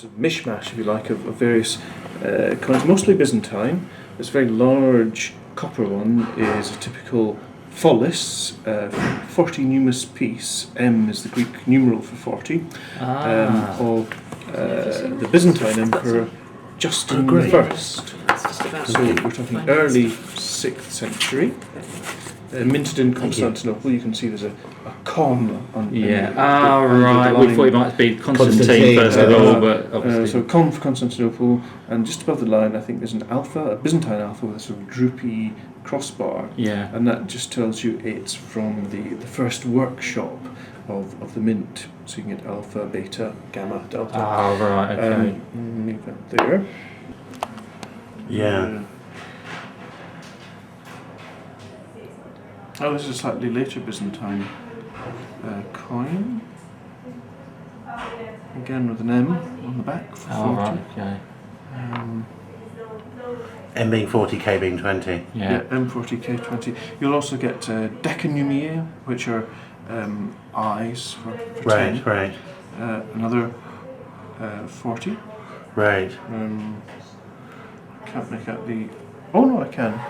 it's a mishmash, if you like, of various coins, mostly Byzantine. This very large copper one is a typical follis, 40 numerous piece. M is the Greek numeral for 40, of the Byzantine Emperor Justin I. So we're talking early 6th century. Minted in Constantinople. You can see there's a con on. Yeah. Right. We thought it might be Constantine first of all, but obviously. So con for Constantinople, and just above the line, I think there's an alpha, a Byzantine alpha with a sort of droopy crossbar. Yeah. And that just tells you it's from the first workshop of the mint. So you can get alpha, beta, gamma, delta. Right. Okay. Leave that there. Yeah. Oh, this is a slightly later Byzantine coin. Again with an M on the back for 40. Right, okay. M being 40, K being 20. Yeah, M40, K20. You'll also get decanumia, which are I's for 10. Right. Another 40. Right. Can't make out the... Oh no, I can.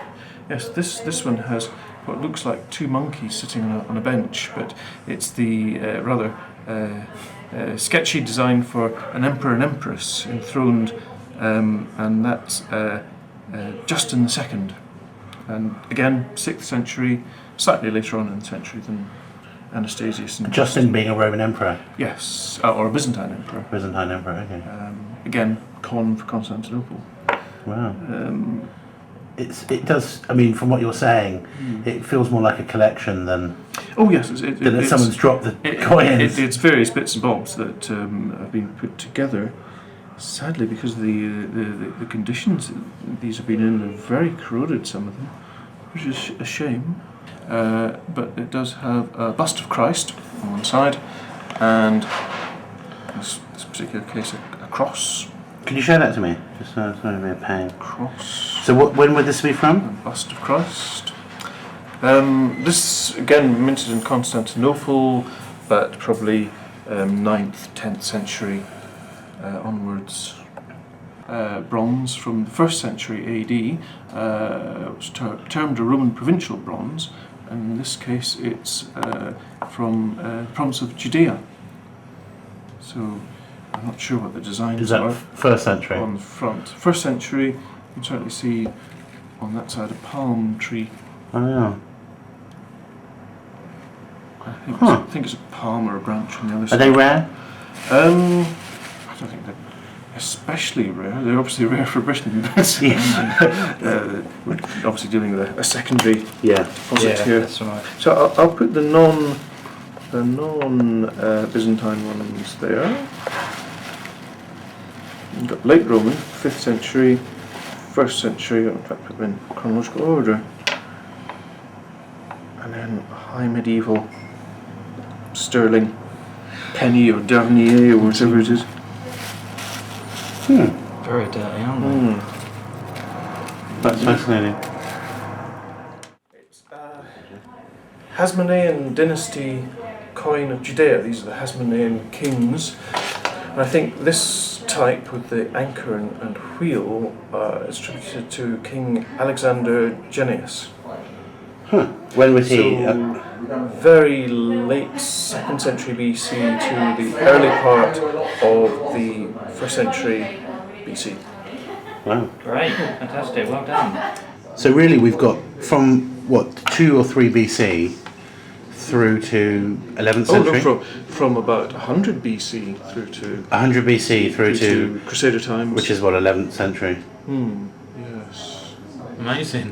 Yes, this one has what looks like two monkeys sitting on a bench, but it's the rather sketchy design for an emperor and empress enthroned, and that's Justin II. And again, 6th century, slightly later on in the century than Anastasius. And Justin being a Roman emperor? Yes, or a Byzantine emperor. Byzantine emperor, okay. Again, con for Constantinople. Wow. It does. I mean, from what you're saying, it feels more like a collection than. Oh yes, than someone's dropped the coins. It's various bits and bobs that have been put together. Sadly, because of the conditions that these have been in, they're very corroded. Some of them, which is a shame. But it does have a bust of Christ on one side, and this particular case a cross. Can you show that to me? Just so it's not a pain. Cross. So when would this be from? Bust of Christ. This again minted in Constantinople, but probably 9th, 10th century onwards. Bronze from the 1st century AD was termed a Roman provincial bronze, and in this case it's from the province of Judea. So I'm not sure what the designs Is that are. 1st century? On the front. 1st century, you can certainly see on that side a palm tree. Oh yeah. I think it's a palm or a branch on the other Are side. they rare? I don't think they're especially rare. They're obviously rare for Britain, but we're obviously dealing with a secondary deposit here. That's right. So I'll put the non Byzantine ones there. We've got late Roman, 5th century, 1st century, in fact put them in chronological order. And then high medieval sterling penny or denier or whatever it is. Very dirty, aren't they? That's fascinating. It's Hasmonean dynasty coin of Judea. These are the Hasmonean kings. And I think this type with the anchor and wheel is attributed to King Alexander Gennaeus. When was he? So, very late 2nd century BC to the early part of the 1st century BC. Wow. Great, fantastic, well done. So really we've got from, 2 or 3 BC through to 11th century? Oh, no, from about 100 BC through to... 100 BC through to Crusader times. which is 11th century? Yes. Amazing.